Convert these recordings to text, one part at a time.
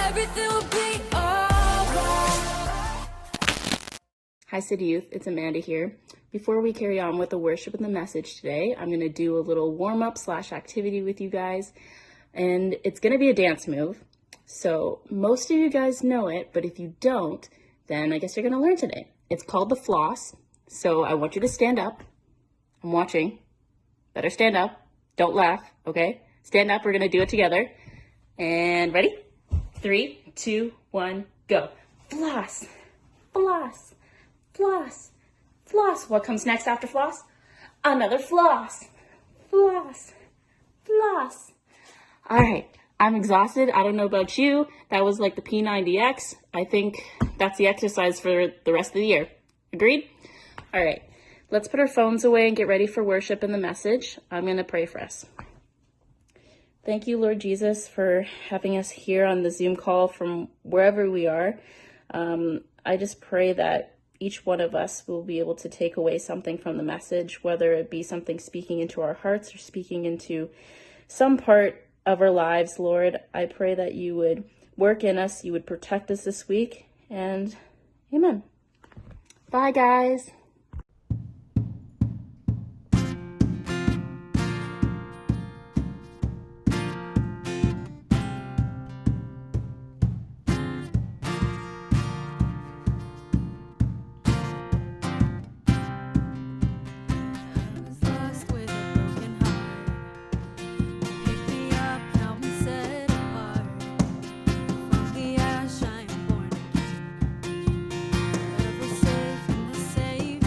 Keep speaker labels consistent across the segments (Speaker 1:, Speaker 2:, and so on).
Speaker 1: everything will be alright.
Speaker 2: Hi City Youth, it's Amanda here. Before we carry on with the worship and the message today, I'm going to do a little warm-up / activity with you guys, and it's going to be a dance move. So most of you guys know it, but if you don't, then I guess you're going to learn today. It's called the floss. So I want you to stand up. I'm watching. Better stand up. Don't laugh, okay? Stand up, we're going to do it together. And ready? 3, 2, 1, go. Floss, floss, floss, floss. What comes next after floss? Another floss, floss, floss. All right, I'm exhausted. I don't know about you. That was like the P90X. I think that's the exercise for the rest of the year. Agreed? All right, let's put our phones away and get ready for worship and the message. I'm going to pray for us. Thank you, Lord Jesus, for having us here on the Zoom call from wherever we are. I just pray that each one of us will be able to take away something from the message, whether it be something speaking into our hearts or speaking into some part of our lives. Lord, I pray that you would work in us, you would protect us this week, and amen. Bye, guys.
Speaker 1: Safe in the safe.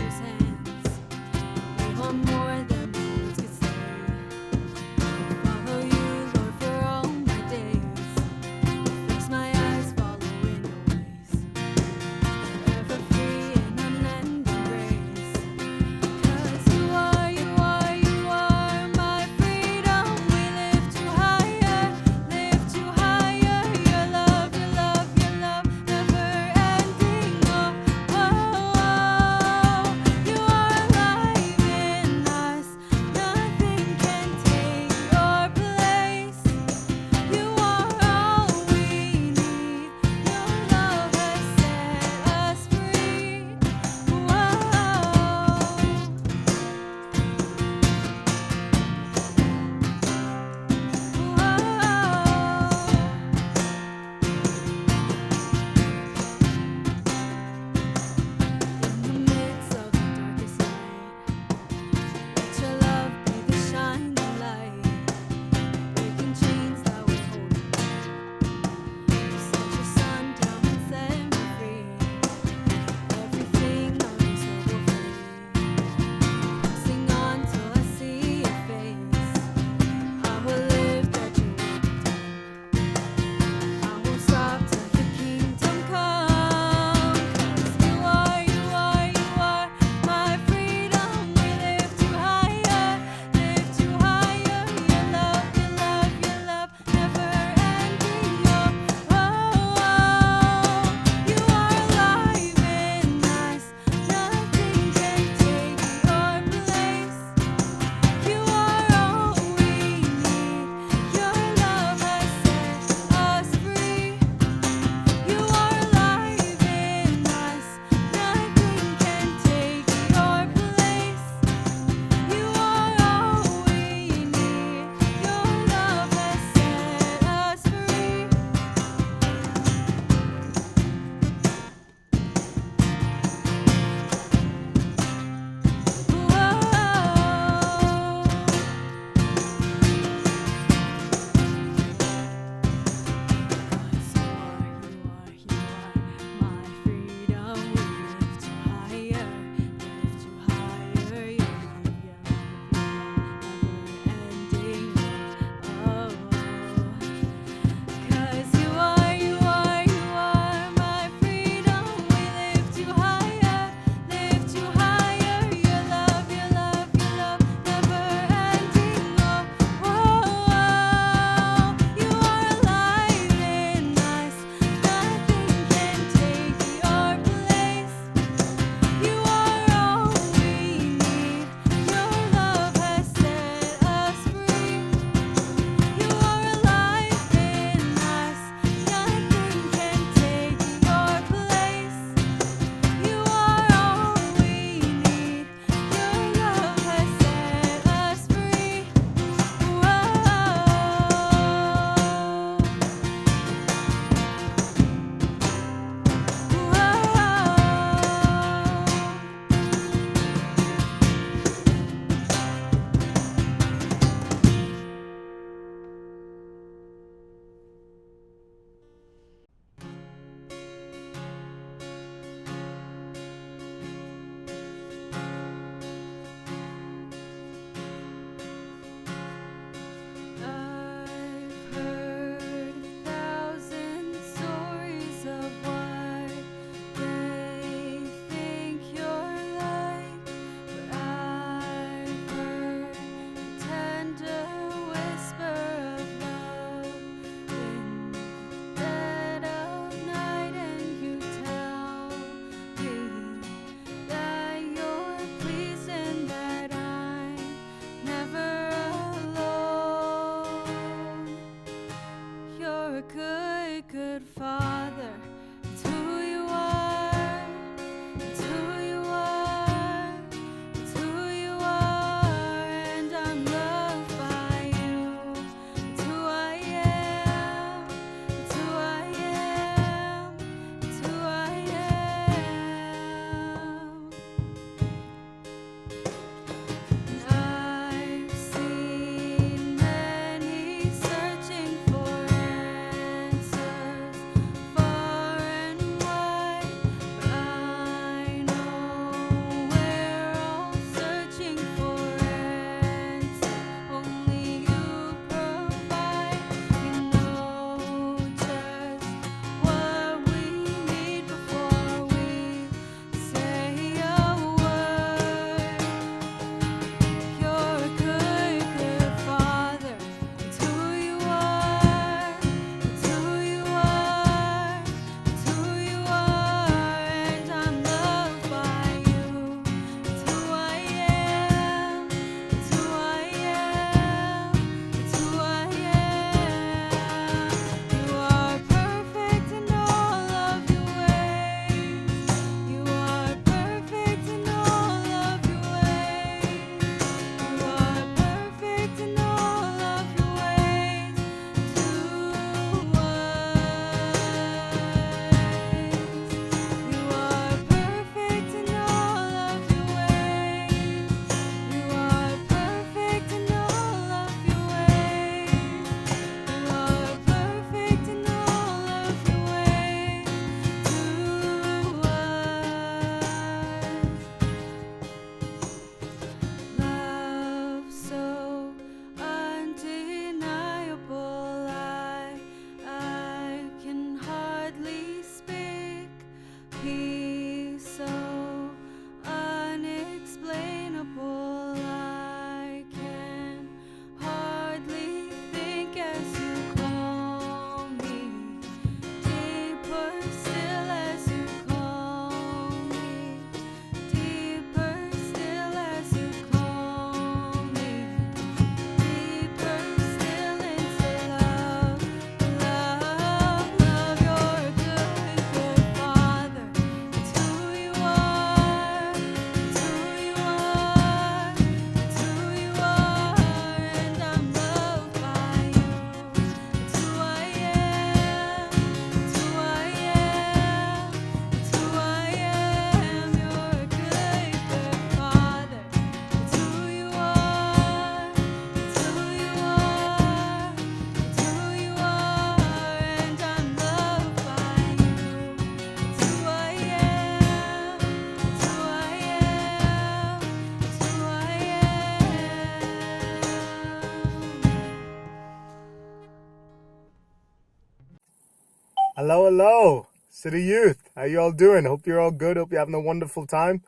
Speaker 3: Hello, hello, City Youth. How you all doing? Hope you're all good. Hope you're having a wonderful time.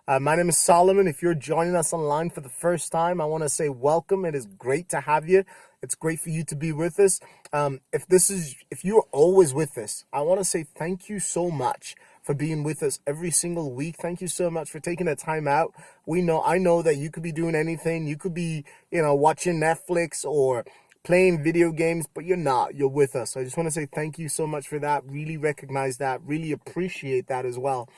Speaker 3: My name is Solomon. If you're joining us online for the first time, I want to say welcome. It is great to have you. It's great for you to be with us. If you're always with us, I want to say thank you so much for being with us every single week. Thank you so much for taking the time out. I know that you could be doing anything. You could be, watching Netflix or playing video games, but you're not. You're with us. So I just want to say thank you so much for that. Really recognize that. Really appreciate that as well.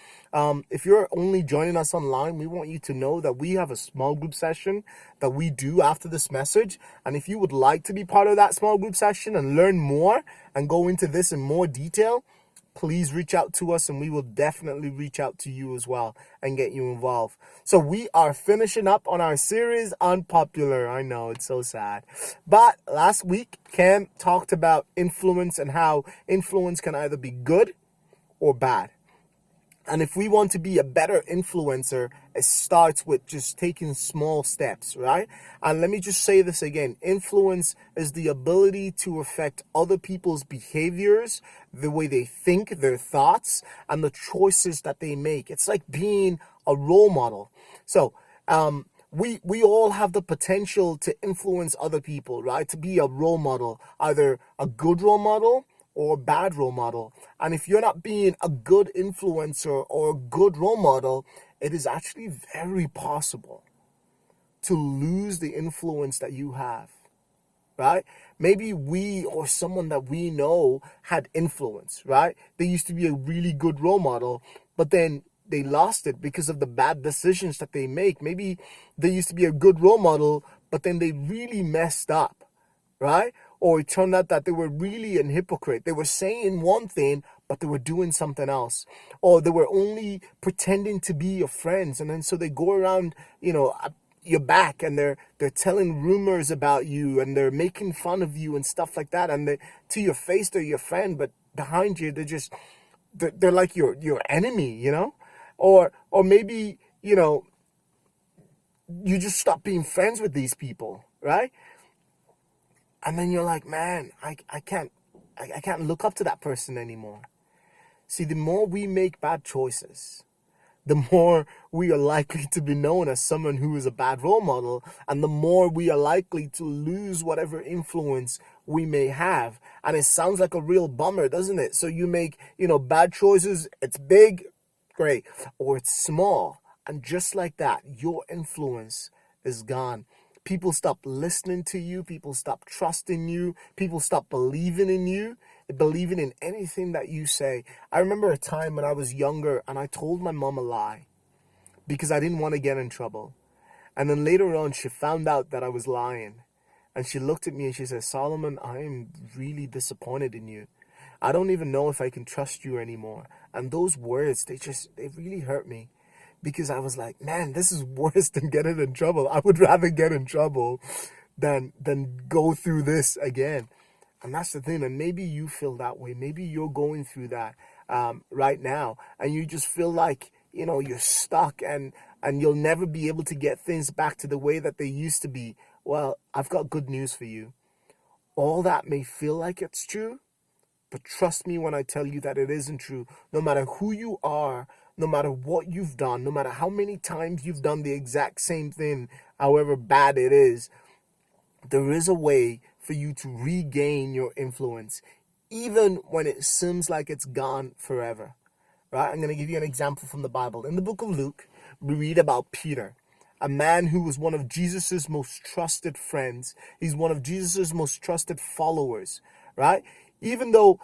Speaker 3: If you're only joining us online, we want you to know that we have a small group session that we do after this message. And if you would like to be part of that small group session and learn more and go into this in more detail, please reach out to us and we will definitely reach out to you as well and get you involved. So we are finishing up on our series Unpopular. I know, it's so sad. But last week, Cam talked about influence and how influence can either be good or bad. And if we want to be a better influencer, it starts with just taking small steps, right? And let me just say this again. Influence is the ability to affect other people's behaviors, the way they think, their thoughts, and the choices that they make. It's like being a role model. So, we all have the potential to influence other people, right? To be a role model, either a good role model or a bad role model. And if you're not being a good influencer or a good role model, it is actually very possible to lose the influence that you have, right? Maybe we or someone that we know had influence, right? They used to be a really good role model, but then they lost it because of the bad decisions that they make. Maybe they used to be a good role model, but then they really messed up, right? Or it turned out that they were really an hypocrite. They were saying one thing, but they were doing something else. Or they were only pretending to be your friends. And then so they go around, at your back and they're telling rumors about you and they're making fun of you and stuff like that. And to your face, they're your friend, but behind you, they're like your enemy, Or maybe, you just stop being friends with these people, right? And then you're like, man, I can't look up to that person anymore. See, the more we make bad choices, the more we are likely to be known as someone who is a bad role model, and the more we are likely to lose whatever influence we may have. And it sounds like a real bummer, doesn't it? So you make, bad choices, it's big, great, or it's small. And just like that, your influence is gone. People stop listening to you. People stop trusting you. People stop believing in you, believing in anything that you say. I remember a time when I was younger and I told my mom a lie because I didn't want to get in trouble. And then later on, she found out that I was lying. And she looked at me and she said, Solomon, I am really disappointed in you. I don't even know if I can trust you anymore. And those words, they really hurt me. Because I was like, man, this is worse than getting in trouble. I would rather get in trouble than go through this again. And that's the thing. And maybe you feel that way. Maybe you're going through that right now. And you just feel like, you're stuck and you'll never be able to get things back to the way that they used to be. Well, I've got good news for you. All that may feel like it's true, but trust me when I tell you that it isn't true. No matter who you are, no matter what you've done, no matter how many times you've done the exact same thing, however bad it is, there is a way for you to regain your influence, even when it seems like it's gone forever. Right? I'm going to give you an example from the Bible. In the book of Luke, we read about Peter, a man who was one of Jesus's most trusted friends. He's one of Jesus's most trusted followers, right? Even though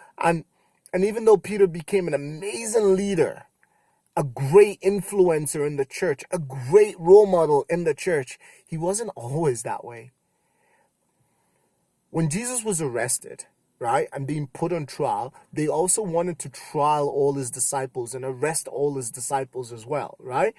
Speaker 3: Peter became an amazing leader, a great influencer in the church, a great role model in the church, he wasn't always that way. When Jesus was arrested, right, and being put on trial, they also wanted to trial all his disciples and arrest all his disciples as well, right?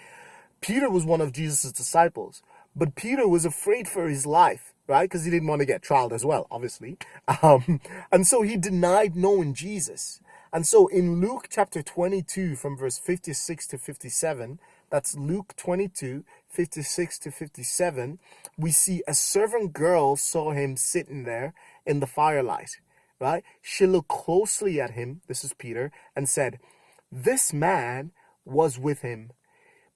Speaker 3: Peter was one of Jesus' disciples, but Peter was afraid for his life, right? Because he didn't want to get trialed as well, obviously. And so he denied knowing Jesus. And so in Luke chapter 22 from verse 56 to 57, that's Luke 22, 56 to 57, we see a servant girl saw him sitting there in the firelight. right? She looked closely at him, this is Peter, and said, "This man was with him."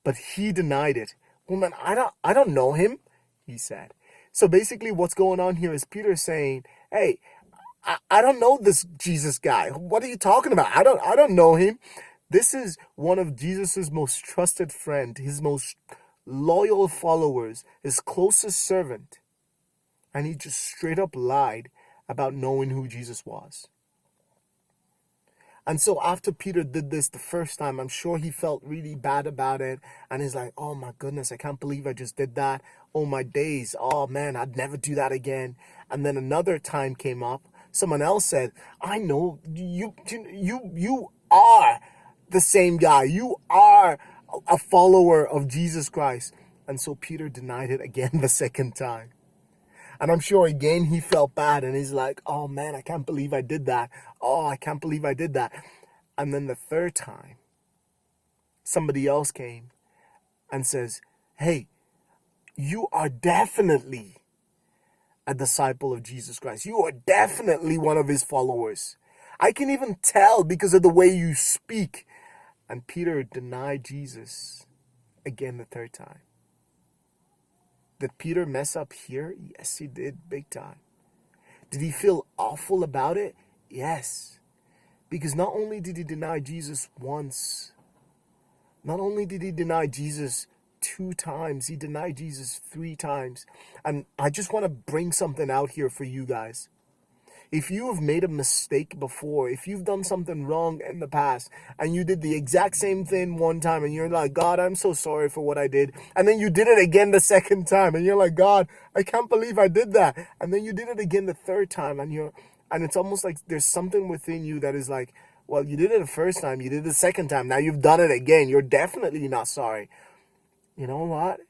Speaker 3: But he denied it. "Woman, I don't know him," he said. So basically what's going on here is Peter saying, "Hey, I don't know this Jesus guy. What are you talking about? I don't know him." This is one of Jesus's most trusted friend, his most loyal followers, his closest servant. And he just straight up lied about knowing who Jesus was. And so after Peter did this the first time, I'm sure he felt really bad about it. And he's like, "Oh my goodness, I can't believe I just did that. Oh my days. Oh man, I'd never do that again." And then another time came up. Someone else said, "I know you are the same guy. You are a follower of Jesus Christ." And so Peter denied it again the second time. And I'm sure again he felt bad and he's like, "Oh man, I can't believe I did that. Oh, I can't believe I did that." And then the third time, somebody else came and says, "Hey, you are definitely a disciple of Jesus Christ. You are definitely one of his followers. I can even tell because of the way you speak." And Peter denied Jesus again the third time. Did Peter mess up here? Yes, he did, big time. Did he feel awful about it? Yes. Because not only did he deny Jesus once, not only did he deny Jesus 2 times, he denied Jesus 3 times. And I just want to bring something out here for you guys. If you have made a mistake before, if you've done something wrong in the past, and you did the exact same thing one time, and you're like, "God, I'm so sorry for what I did," and then you did it again the second time, and you're like, "God, I can't believe I did that," and then you did it again the third time, and it's almost like there's something within you that is like, "Well, you did it the first time, you did it the second time, now you've done it again, you're definitely not sorry." You know what?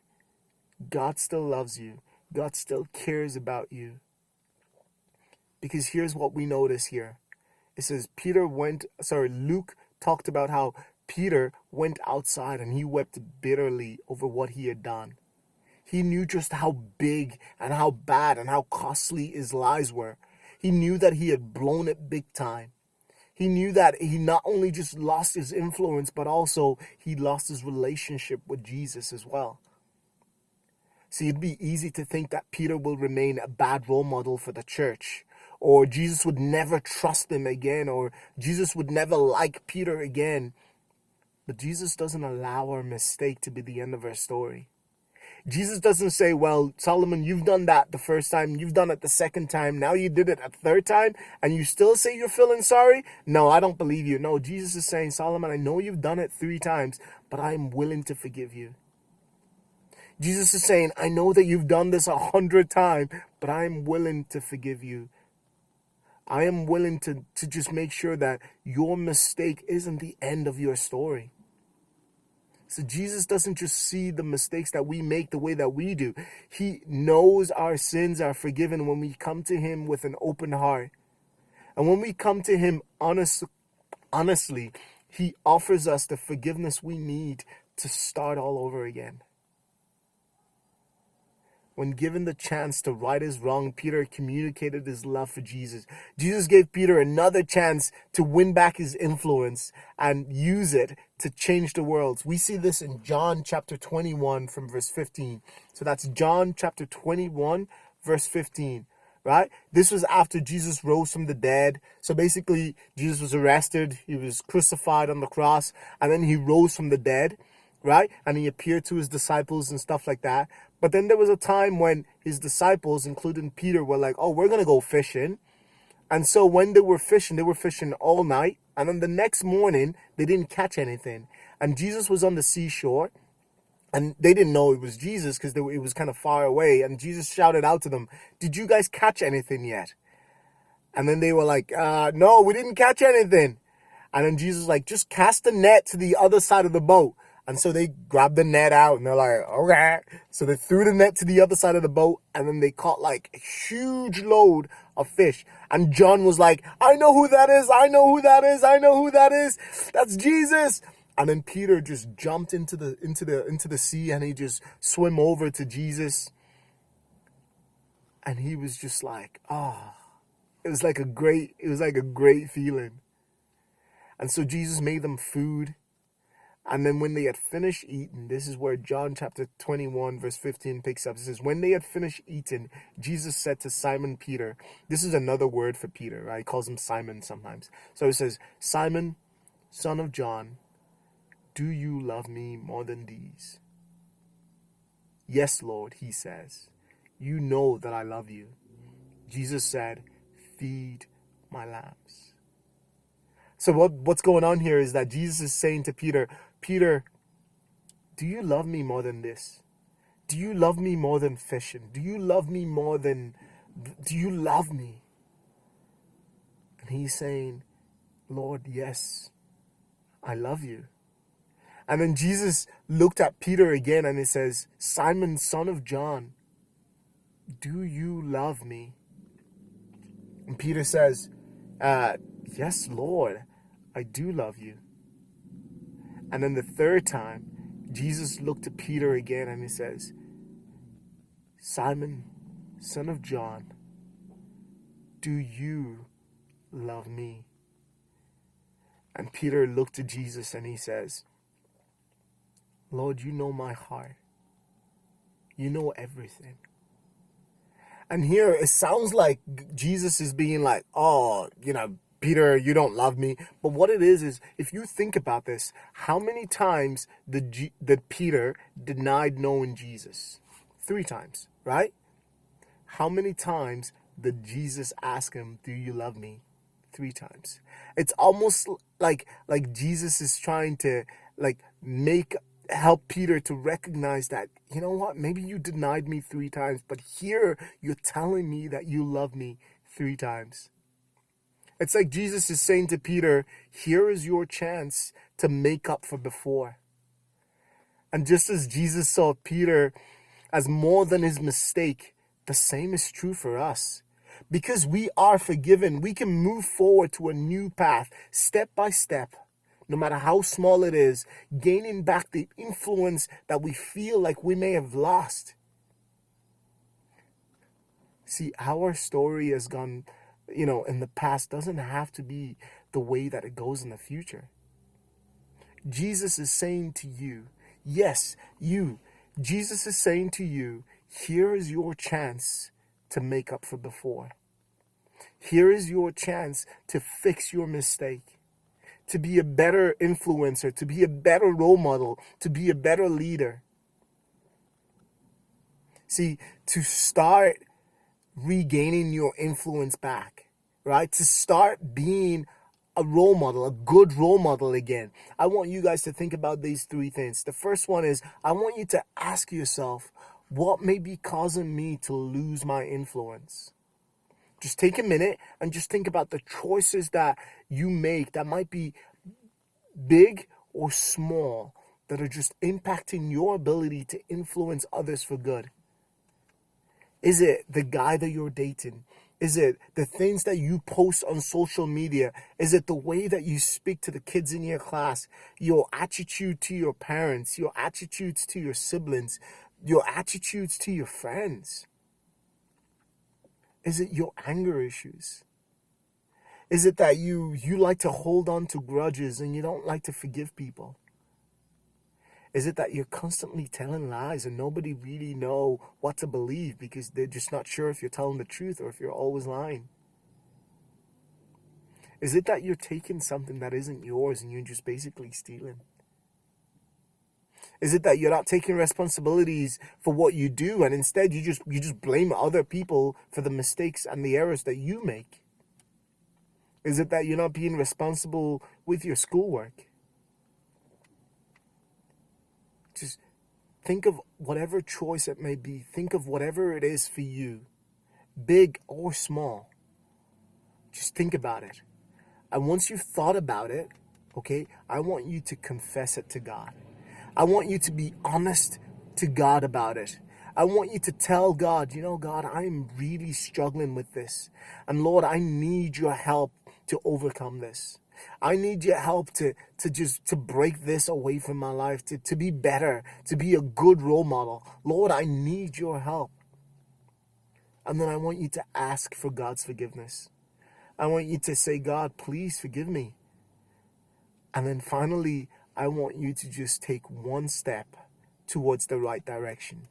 Speaker 3: God still loves you. God still cares about you. Because here's what we notice here. It says Luke talked about how Peter went outside and he wept bitterly over what he had done. He knew just how big and how bad and how costly his lies were. He knew that he had blown it big time. He knew that he not only just lost his influence, but also he lost his relationship with Jesus as well. See, it'd be easy to think that Peter will remain a bad role model for the church, or Jesus would never trust him again, or Jesus would never like Peter again. But Jesus doesn't allow our mistake to be the end of our story. Jesus doesn't say, "Well, Solomon, you've done that the first time, you've done it the second time, now you did it a third time, and you still say you're feeling sorry? No, I don't believe you." No, Jesus is saying, "Solomon, I know you've done it 3 times, but I am willing to forgive you." Jesus is saying, "I know that you've done this 100 times, but I am willing to forgive you. I am willing to just make sure that your mistake isn't the end of your story." So Jesus doesn't just see the mistakes that we make the way that we do. He knows our sins are forgiven when we come to him with an open heart. And when we come to him honestly, he offers us the forgiveness we need to start all over again. When given the chance to right his wrong, Peter communicated his love for Jesus. Jesus gave Peter another chance to win back his influence and use it to change the world. We see this in John chapter 21 from verse 15. So that's John chapter 21, verse 15, right? This was after Jesus rose from the dead. So basically, Jesus was arrested. He was crucified on the cross, and then he rose from the dead, right? And he appeared to his disciples and stuff like that. But then there was a time when his disciples, including Peter, were like, "Oh, we're going to go fishing." And so when they were fishing all night. And then the next morning, they didn't catch anything. And Jesus was on the seashore. And they didn't know it was Jesus because it was kind of far away. And Jesus shouted out to them, "Did you guys catch anything yet?" And then they were like, "No, we didn't catch anything." And then Jesus was like, "Just cast the net to the other side of the boat." And so they grabbed the net out and they're like, "Okay." So they threw the net to the other side of the boat, and then they caught like a huge load of fish. And John was like, "I know who that is. I know who that is. I know who that is. That's Jesus." And then Peter just jumped into the sea, and he just swam over to Jesus. And he was just like, It was like a great feeling. And so Jesus made them food. And then when they had finished eating, this is where John chapter 21, verse 15 picks up. It says, when they had finished eating, Jesus said to Simon Peter, this is another word for Peter, right? He calls him Simon sometimes. So it says, Simon, son of John, do you love me more than these? Yes, Lord, he says. You know that I love you. Jesus said, feed my lambs. So what's going on here is that Jesus is saying to Peter, Peter, do you love me more than this? Do you love me more than fishing? Do you love me? And he's saying, Lord, yes, I love you. And then Jesus looked at Peter again and he says, Simon, son of John, do you love me? And Peter says, yes, Lord, I do love you. And then the third time, Jesus looked at Peter again and he says, Simon, son of John, do you love me? And Peter looked at Jesus and he says, Lord, you know my heart. You know everything. And here it sounds like Jesus is being like, oh, Peter, you don't love me. But what it is if you think about this, how many times did Peter denied knowing Jesus? 3 times, right? How many times did Jesus ask him, do you love me? 3 times. It's almost like Jesus is trying to help Peter to recognize that, you know what, maybe you denied me 3 times, but here you're telling me that you love me 3 times. It's like Jesus is saying to Peter, here is your chance to make up for before. And just as Jesus saw Peter as more than his mistake, the same is true for us. Because we are forgiven, we can move forward to a new path, step by step, no matter how small it is, gaining back the influence that we feel like we may have lost. See, our story has gone, in the past doesn't have to be the way that it goes in the future. Jesus is saying to you, yes, Jesus is saying to you, here is your chance to make up for before. Here is your chance to fix your mistake, to be a better influencer, to be a better role model, to be a better leader. See, to start regaining your influence back, right? To start being a role model, a good role model again. I want you guys to think about these 3 things. The first one is, I want you to ask yourself, what may be causing me to lose my influence? Just take a minute and just think about the choices that you make that might be big or small, that are just impacting your ability to influence others for good. Is it the guy that you're dating? Is it the things that you post on social media? Is it the way that you speak to the kids in your class? Your attitude to your parents? Your attitudes to your siblings? Your attitudes to your friends? Is it your anger issues? Is it that you like to hold on to grudges and you don't like to forgive people? Is it that you're constantly telling lies and nobody really know what to believe because they're just not sure if you're telling the truth or if you're always lying? Is it that you're taking something that isn't yours and you're just basically stealing? Is it that you're not taking responsibilities for what you do and instead you just blame other people for the mistakes and the errors that you make? Is it that you're not being responsible with your schoolwork? Just think of whatever choice it may be. Think of whatever it is for you, big or small. Just think about it. And once you've thought about it, okay, I want you to confess it to God. I want you to be honest to God about it. I want you to tell God, God, I'm really struggling with this. And Lord, I need your help to overcome this. I need your help to break this away from my life, to be better, to be a good role model. Lord, I need your help. And then I want you to ask for God's forgiveness. I want you to say, God, please forgive me. And then finally, I want you to just take one step towards the right direction.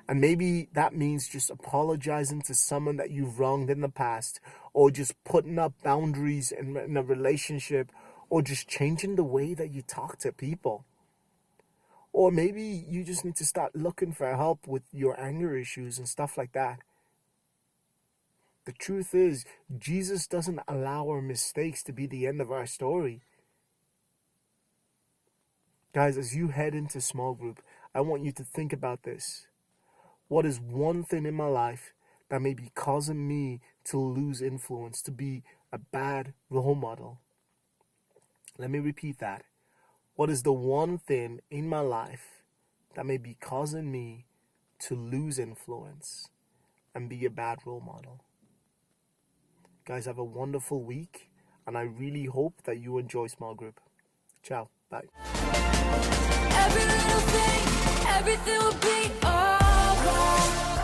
Speaker 3: And maybe that means just apologizing to someone that you've wronged in the past, or just putting up boundaries in a relationship, or just changing the way that you talk to people. Or maybe you just need to start looking for help with your anger issues and stuff like that. The truth is, Jesus doesn't allow our mistakes to be the end of our story. Guys, as you head into small group, I want you to think about this. What is one thing in my life that may be causing me to lose influence, to be a bad role model? Let me repeat that. What is the one thing in my life that may be causing me to lose influence and be a bad role model? Guys, have a wonderful week, and I really hope that you enjoy small group. Ciao. Bye.
Speaker 1: Every little thing, everything will be alright.